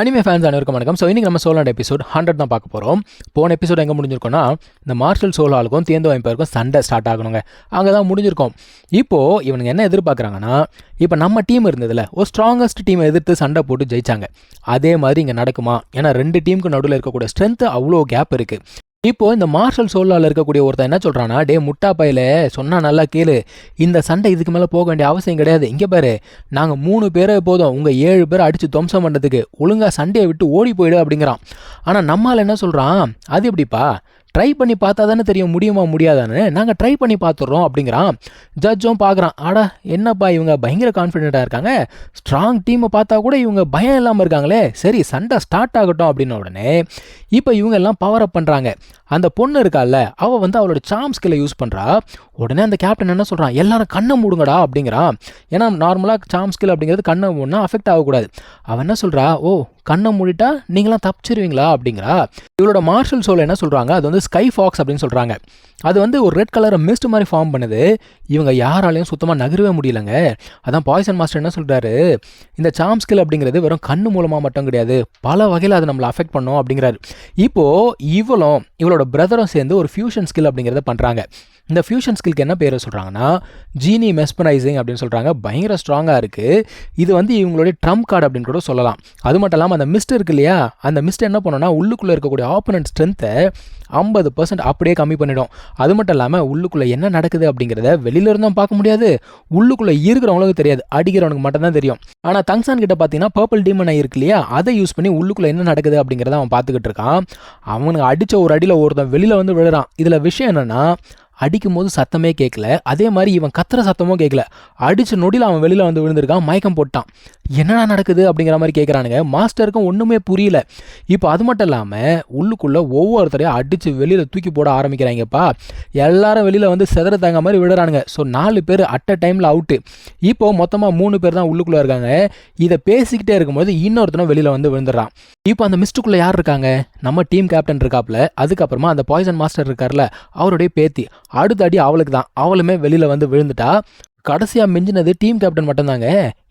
Anime fans அனைவருக்கும் வணக்கம். So இன்றைக்கி நம்ம சோலாண்ட் எபிசோட் 100 தான் பார்க்க போகிறோம். போன எபிசோட் எங்கே முடிஞ்சிருக்கோன்னா, இந்த மார்ஷல் சோலாலுக்கும் தேந்தோ எம்பருக்கும் சண்டை ஸ்டார்ட் ஆகணுங்க. அங்கே தான் முடிஞ்சிருக்கோம். இப்போது இவனுங்க என்ன எதிர்பார்க்குறாங்கன்னா, இப்போ நம்ம டீம் இருந்ததில்ல, ஒரு ஸ்ட்ராங்கஸ்ட் டீமை எதிர்த்து சண்டை போட்டு ஜெயிச்சாங்க. அதே மாதிரி இங்கே நடக்குமா? ஏன்னா 2 டீமுக்கு நடுவில் இருக்கக்கூடிய ஸ்ட்ரென்த்து அவ்வளோ கேப் இருக்குது. இப்போது இந்த மார்ஷல் சோலாவில் இருக்கக்கூடிய ஒருத்தன் என்ன சொல்கிறான்னா, டே முட்டா பையில சொன்னால் நல்லா கேளு, இந்த சண்டை இதுக்கு மேலே போக வேண்டிய அவசியம் கிடையாது. இங்கே பாரு, நாங்கள் 3 பேரே போதும் உங்கள் 7 பேரை அடித்து துவம்சம் பண்ணுறதுக்கு, ஒழுங்காக சண்டையை விட்டு ஓடி போயிடு அப்படிங்கிறான். ஆனால் நம்மால் என்ன சொல்கிறான், அது எப்படிப்பா, ட்ரை பண்ணி பார்த்தா தானே தெரியும் முடியுமா முடியாதான்னு, நாங்கள் ட்ரை பண்ணி பார்த்துட்றோம் அப்படிங்கிறான். ஜட்ஜும் பார்க்குறான், ஆடா என்னப்பா இவங்க பயங்கர கான்ஃபிடென்ட்டாக இருக்காங்க, ஸ்ட்ராங் டீமை பார்த்தா கூட இவங்க பயம் இல்லாமல் இருக்காங்களே, சரி சண்டை ஸ்டார்ட் ஆகட்டும் அப்படின்ன உடனே இப்போ இவங்க எல்லாம் பவர் அப் பண்ணுறாங்க. அந்த பொண்ணு இருக்கால, அவள் வந்து அவளோட சாம் ஸ்கில்லை யூஸ் பண்ணுறா. உடனே அந்த கேப்டன் என்ன சொல்கிறான், எல்லாரும் கண்ணை மூடுங்கடா அப்படிங்கிறான். ஏன்னா நார்மலாக சாம் ஸ்கில் அப்படிங்கிறது கண்ணை மூடினா அஃபெக்ட் ஆகக்கூடாது. அவன் என்ன சொல்கிறா, ஓ கண்ணை மூடிட்டா நீங்களாம் தப்பிச்சிருவீங்களா அப்படிங்கிறா. இவளோட மார்ஷல் சோல் என்ன சொல்கிறாங்க, அது வந்து ஸ்கை ஃபாக்ஸ் அப்படின்னு சொல்கிறாங்க. அது வந்து ஒரு ரெட் கலரை மிஸ்ட் மாதிரி ஃபார்ம் பண்ணுது. இவங்க யாராலையும் சுத்தமாக நகரவே முடியலங்க. அதான் பாய்சன் மாஸ்டர் என்ன சொல்கிறாரு, இந்த சாம் ஸ்கில் அப்படிங்கிறது வெறும் கண்ணு மூலமாக மட்டும் கிடையாது, பல வகையில் அது நம்மளை அஃபெக்ட் பண்ணும் அப்படிங்கிறாரு. இப்போது இவளோட பிரதரும் சேர்ந்து ஒரு ஃபியூஷன் ஸ்கில் அப்படிங்கிறத பண்ணுறாங்க. இந்த ஃபியூஷன் ஸ்கில்க்கு என்ன பேர் சொல்கிறாங்கன்னா, ஜீனி மெஸ்பனைசிங் அப்படின்னு சொல்கிறாங்க. பயங்கர ஸ்ட்ராங்காக இருக்குது. இது வந்து இவங்களுடைய ட்ரம்ப் கார்டு அப்படின்னு கூட சொல்லலாம். அது மட்டும் இல்லாமல் அந்த மிஸ்ட் இருக்கு இல்லையா, அந்த மிஸ்ட் என்ன பண்ணோன்னா உள்ளுக்குள்ளே இருக்கக்கூடிய ஆப்போனன்ட் ஸ்ட்ரென்த்தை 50% அப்படியே கம்மி பண்ணிடும். அது மட்டும் இல்லாமல் உள்ளுக்குள்ளே என்ன நடக்குது அப்படிங்கிறத வெளியிலிருந்தும் பார்க்க முடியாது, உள்ளுக்குள்ளே இருக்கிறவங்களுக்கு தெரியாது, அடிக்கிறவனுக்கு மட்டும்தான் தெரியும். ஆனால் தங்சான் கிட்ட பார்த்தீங்கன்னா பர்பிள் டீமன் இருக்கு இல்லையா, அதை யூஸ் பண்ணி உள்ளுக்குள்ளே என்ன நடக்குது அப்படிங்கிறத அவன் பார்த்துக்கிட்டு இருக்கான். அவனுக்கு அடித்த ஒரு அடியில் ஒருத்தன் வெளியில் வந்து விழுறான். இதில் விஷயம் என்னென்னா, அடிக்கும் போது சத்தமே கேட்கல, அதே மாதிரி இவன் கத்துற சத்தமும் கேட்கல. அடிச்சு நொடியில் அவன் வெளியில் வந்து விழுந்திருக்கான், மயக்கம் போட்டான். என்னடா நடக்குது அப்படிங்கிற மாதிரி கேட்குறானுங்க. மாஸ்டருக்கும் ஒன்றுமே புரியல. இப்போ அது மட்டும் இல்லாமல் உள்ளுக்குள்ளே ஒவ்வொருத்தரையும் அடித்து வெளியில் தூக்கி போட ஆரம்பிக்கிறாங்கப்பா. எல்லாரும் வெளியில் வந்து செதற தாங்க மாதிரி விடுறானுங்க. ஸோ 4 பேர் அட் அ டைமில் அவுட்டு. இப்போது மொத்தமாக 3 பேர் தான் உள்ளுக்குள்ளே இருக்காங்க. இதை பேசிக்கிட்டே இருக்கும்போது இன்னொருத்தனும் வெளியில் வந்து விழுந்துடுறான். இப்போ அந்த மிஸ்டுக்குள்ளே யார் இருக்காங்க, நம்ம டீம் கேப்டன் இருக்காப்புல, அதுக்கப்புறமா அந்த பாய்சன் மாஸ்டர் இருக்கார்ல, அவருடைய பேத்தி. அடுத்த அடி அவளுக்கு தான், அவளுமே வெளியில் வந்து விழுந்துட்டா. கடைசியாக மிஞ்சினது டீம் கேப்டன் மட்டும்தாங்க.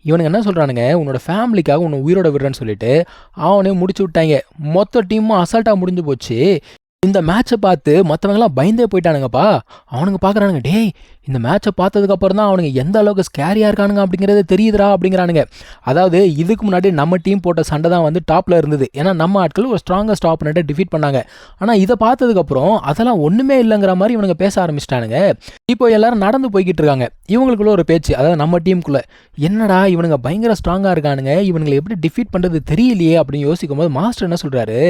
இவனுங்க என்ன சொல்கிறானுங்க, உன்னோட ஃபேமிலிக்காக உன்னை உயிரோட விடுறேன்னு சொல்லிட்டு அவனையும் முடிச்சு விட்டாங்க. மொத்த டீமும் அசால்ட்டாக முடிஞ்சு போச்சு. இந்த மேட்சை பார்த்து மற்றவங்களாம் பயந்தே போயிட்டானுங்கப்பா. அவனுங்க பார்க்குறானுங்க, டேய் இந்த மேட்சை பார்த்ததுக்கப்புறம் தான் அவனுங்க எந்த அளவுக்கு ஸ்கேரியாக இருக்கானுங்க அப்படிங்கிறது தெரியுதுரா அப்படிங்கிறானுங்க. அதாவது இதுக்கு முன்னாடி நம்ம டீம் போட்ட சண்டை தான் வந்து டாப்பில் இருந்தது. ஏன்னா நம்ம ஆட்கள் ஒரு ஸ்ட்ராங்கஸ்ட் ஆப்போனண்ட்டை டிஃபீட் பண்ணாங்க. ஆனால் இதை பார்த்ததுக்கப்புறம் அதெல்லாம் ஒன்றுமே இல்லைங்கிற மாதிரி இவனுங்க பேச ஆரம்பிச்சிட்டானுங்க. இப்போ எல்லாரும் நடந்து போய்கிட்டு இருக்காங்க. இவங்களுக்குள்ள ஒரு பேச்சு, அதாவது நம்ம டீமுக்குள்ளே, என்னடா இவனுங்க பயங்கர ஸ்ட்ராங்காக இருக்கானுங்க, இவனுங்களை எப்படி டிஃபீட் பண்ணுறது தெரியலையே அப்படின்னு யோசிக்கும் போது மாஸ்டர் என்ன சொல்கிறாரு,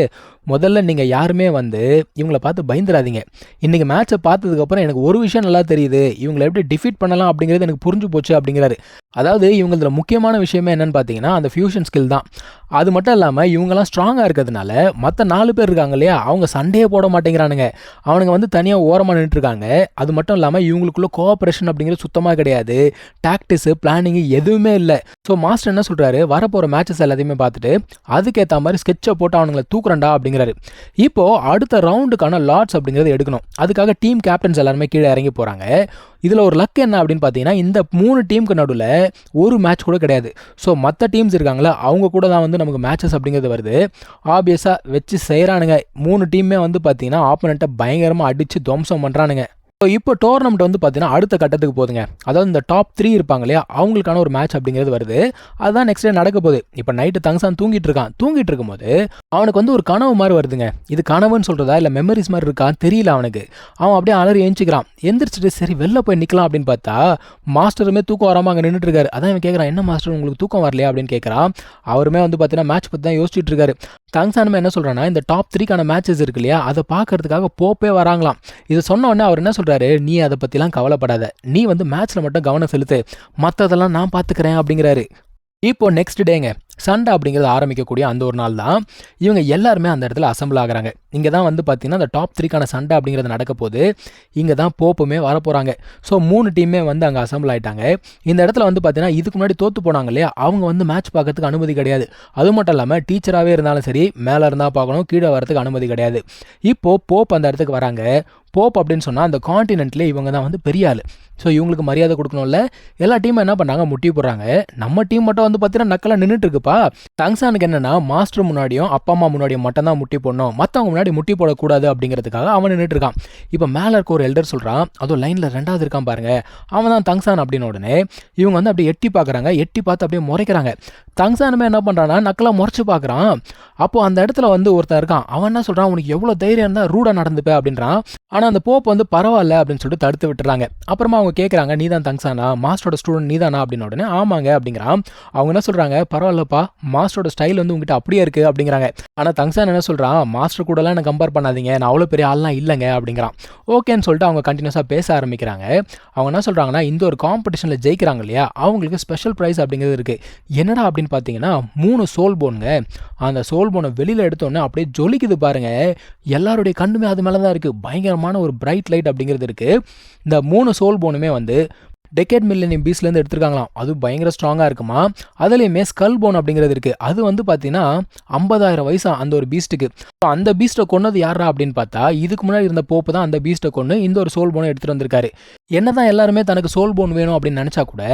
முதல்ல நீங்கள் யாருமே வந்து இவங்களை பார்த்து பயந்துடாதீங்க. இன்றைக்கி மேட்சை பார்த்ததுக்கப்புறம் எனக்கு ஒரு விஷயம் நல்லா தெரியுது, இவங்களை எப்படி டிஃபீட் பண்ணலாம் அப்படிங்கிறது எனக்கு புரிஞ்சு போச்சு அப்படிங்கிறாரு. அதாவது இவங்களோட முக்கியமான விஷயமே என்னன்னு பார்த்தீங்கன்னா அந்த ஃபியூஷன் ஸ்கில் தான். அது மட்டும் இல்லாமல் இவங்கெல்லாம் ஸ்ட்ராங்காக இருக்கிறதுனால மற்ற 4 பேர் இருக்காங்க இல்லையா, அவங்க சண்டையே போட மாட்டேங்கிறானுங்க. அவனுங்க வந்து தனியாக ஓரமாக நின்றுருக்காங்க. அது மட்டும் இல்லாமல் இவங்களுக்குள்ள கோஆப்ரேஷன் அப்படிங்கிறது சுத்தமாக கிடையாது. டாக்டிஸு பிளானிங்கு எதுவுமே இல்லை. ஸோ மாஸ்டர் என்ன சொல்கிறாரு, வரப்போகிற மேட்சஸ் எல்லாத்தையுமே பார்த்துட்டு அதுக்கேற்ற மாதிரி ஸ்கெட்சை போட்டு அவனுங்களை தூக்குறண்டா அப்படிங்கிறாரு. இப்போது அடுத்த ரவுண்டுக்கான லாட்ஸ் அப்படிங்கிறது எடுக்கணும். அதுக்காக டீம் கேப்டன்ஸ் எல்லாருமே கீழே இறங்கி போகிறாங்க. இதில் ஒரு லக் என்ன அப்படின்னு பார்த்தீங்கன்னா, இந்த 3 டீமுக்கு நடுவில் ஒரு மேட்ச் கூட கிடையாது. ஸோ மற்ற டீம்ஸ் இருக்காங்களா, அவங்க கூட தான் வந்து நமக்கு மேட்சஸ் அப்படிங்கிறது வருது. ஆப்வியஸாக வச்சு செய்கிறானுங்க. 3 டீமே வந்து பார்த்தீங்கன்னா ஆப்போனண்ட்டை பயங்கரமாக அடித்து துவம்சம் பண்ணுறானுங்க. ஸோ இப்போ டோர்னமெண்ட் வந்து பார்த்தீங்கன்னா அடுத்த கட்டத்துக்கு போதுங்க. அதாவது இந்த டாப் 3 இருப்பாங்க இல்லையா, அவங்களுக்கான ஒரு மேட்ச் அப்படிங்கிறது வருது. அதுதான் நெக்ஸ்ட் டே நடக்க போகுது. இப்போ நைட்டு தங்சான் தூங்கிட்டு இருக்கும்போது அவனுக்கு வந்து ஒரு கனவு மாதிரி வருதுங்க. இது கனவுன்னு சொல்கிறதா இல்லை மெமரிஸ் மாதிரி இருக்கான்னு தெரியல அவனுக்கு. அவன் அப்படியே அலறி எழுந்திக்கிறான். எந்திரிச்சிட்டு சரி வெளில போய் நிற்கலாம் அப்படின்னு பார்த்தா மாஸ்டருமே தூக்கம் வராமல் அங்கே நின்றுட்டு இருக்காரு. அதான் இவன் கேட்குறான், என்ன மாஸ்டர் உங்களுக்கு தூக்கம் வரலையா அப்படின்னு கேட்குறான். அவருமே வந்து பார்த்தீங்கன்னா மேட்ச் பற்றி தான் யோசிச்சுட்டு இருக்காரு. தங்சானுமே என்ன சொல்கிறான்னா, இந்த டாப் 3க்கான மேட்சஸ் இருக்கு இல்லையா, அதை பார்க்கறதுக்காக போப்பே வராங்களாம். இதை சொன்ன உடனே அவர் என்ன சொல்கிறாரு, நீ அதை பற்றிலாம் கவலைப்படாத, நீ வந்து மேட்ச்சில் மட்டும் கவனம் செலுத்து, மற்றதெல்லாம் நான் பார்த்துக்கிறேன் அப்படிங்கிறாரு. இப்போ நெக்ஸ்ட் டேங்க சண்டை அப்படிங்கிறது ஆரம்பிக்கக்கூடிய அந்த ஒரு நாள் தான் இவங்க எல்லாருமே அந்த இடத்துல அசம்பிள் ஆகிறாங்க. இங்கே தான் வந்து பார்த்தீங்கன்னா அந்த டாப் 3க்கான சண்டை அப்படிங்கிறது நடக்க போது. இங்கே தான் போப்புமே வரப்போகிறாங்க. ஸோ 3 டீமே வந்து அங்கே அசம்பிள் ஆகிட்டாங்க. இந்த இடத்துல வந்து பார்த்தீங்கன்னா இதுக்கு முன்னாடி தோற்று போனாங்க இல்லையா, அவங்க வந்து மேட்ச் பார்க்கறதுக்கு அனுமதி கிடையாது. அது மட்டும் இல்லாமல் டீச்சராகவே இருந்தாலும் சரி, மேலே இருந்தால் பார்க்கணும், கீழே வரதுக்கு அனுமதி கிடையாது. இப்போது போப் அந்த இடத்துக்கு வராங்க. போப் அப்படின்னு சொன்னால் அந்த காண்டினென்ட்லேயே இவங்க தான் வந்து பெரிய ஆள். ஸோ இவங்களுக்கு மரியாதை கொடுக்கணும்ல. எல்லா டீமும் என்ன பண்ணாங்க, முட்டி போடுறாங்க. நம்ம டீம் மட்டும் வந்து பார்த்தீங்கன்னா நக்கலாக நின்றுட்டு இருக்குப்பா. தங்சானுக்கு என்னன்னா மாஸ்டர் முன்னாடியும் அப்பா அம்மா முன்னாடியும் மட்டும் தான் முட்டி போடணும், மற்றவங்க முன்னாடி முட்டி போடக்கூடாது அப்படிங்கிறதுக்காக அவன் நின்றுட்டு இருக்கான். இப்போ மேலே இருக்க ஒரு எல்டர் சொல்கிறான், அதுவும் லைனில் 2வது இருக்கான் பாருங்க, அவன் தான் தங்சான் அப்படின்னு உடனே இவங்க வந்து அப்படியே எட்டி பார்க்குறாங்க. எட்டி பார்த்து அப்படியே முறைக்கிறாங்க. தங்சானுமே என்ன பண்ணுறான்னா நக்கலாக முறைச்சு பார்க்குறான். அப்போது அந்த இடத்துல வந்து ஒருத்தன் இருக்கான். அவன் என்ன சொல்கிறான், உனக்கு எவ்வளோ தைரியம் இருந்தால் ரூடாக நடந்துப்பேன் அப்படின்றான். ஆனால் அந்த போப் வந்து பரவாயில்ல அப்படின்னு சொல்லிட்டு தடுத்து விட்டுறாங்க. அப்புறமா அவங்க கேட்குறாங்க, நீ தான் தங்சானா, மாஸ்டரோட ஸ்டூடெண்ட் நீ தானா அப்படின்னு உடனே ஆமாங்க அப்படிங்கிறான். அவங்க என்ன சொல்கிறாங்க, பரவாயில்லப்பா, மாஸ்டரோட ஸ்டைல் வந்து உங்ககிட்ட அப்படியே இருக்குது அப்படிங்கிறாங்க. ஆனால் தங்சான் என்ன சொல்கிறான், மாஸ்டர் கூடலாம் என்ன கம்பேர் பண்ணாதீங்க, நான் அவ்வளோ பெரிய ஆள்லாம் இல்லைங்க அப்படிங்கிறான். ஓகேன்னு சொல்லிட்டு அவங்க கண்டினியூஸாக பேச ஆரம்பிக்கிறாங்க. அவங்க என்ன சொல்கிறாங்கன்னா, இந்த ஒரு காம்படிஷனில் ஜெயிக்கிறாங்க இல்லையா, அவங்களுக்கு ஸ்பெஷல் ப்ரைஸ் அப்படிங்கிறது இருக்குது. என்னடா அப்படின்னு பார்த்தீங்கன்னா 3 சோல் போனுங்க. அந்த சோல் போனை வெளியில் எடுத்தோன்னே அப்படியே ஜொலிக்குது பாருங்க. எல்லாருடைய கண்ணுமே அது மேலே தான் இருக்குது. பயங்கரமான ஒரு பிரைட் லைட் அப்படிங்கிறது இருக்குது. இந்த 3 சோல் போனுமே வந்து டெக்கேட் மில்லேனியம் பீஸ்லேருந்து எடுத்துருக்காங்களாம். அது பயங்கர ஸ்ட்ராங்காக இருக்குமா. அதுலேயுமே ஸ்கல் போன் அப்படிங்கிறது இருக்குது. அது வந்து பார்த்தீங்கன்னா 50,000 வயசா அந்த ஒரு பீஸ்ட்டுக்கு. அந்த பீஸ்ட்டை கொன்னது யாரா அப்படின்னு பார்த்தா இதுக்கு முன்னாடி இருந்த போப்பு தான் அந்த பீஸ்ட்டை கொண்டு இந்த ஒரு சோல் போனை எடுத்துகிட்டு வந்திருக்காரு. என்னதான் எல்லாருமே தனக்கு சோல் போன் வேணும் அப்படின்னு நினச்சா கூட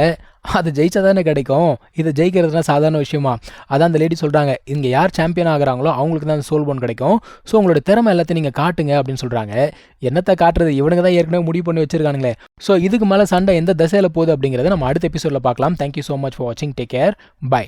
அது ஜெயிச்சா தானே கிடைக்கும். இது ஜெயிக்கிறதுனா சாதாரண விஷயமா. அதான் அந்த லேடி சொல்கிறாங்க, இங்கே யார் சாம்பியன் ஆகிறாங்களோ அவங்களுக்கு தான் அந்த சோல் போன் கிடைக்கும். ஸோ உங்களோட திறமை எல்லாத்தையும் நீங்கள் காட்டுங்க அப்படின்னு சொல்கிறாங்க. என்னத்தை காட்டுறது, இவனுங்க தான் ஏற்கனவே முடிவு பண்ணி வச்சிருக்கானுங்களே. ஸோ இதுக்கு மேலே சண்டை எந்த திசையில் போகுது அப்படிங்கிறத நம்ம அடுத்த எபிசோடில் பார்க்கலாம். தேங்க்யூ ஸோ மச் ஃபார் வாட்சிங். Take care. பை.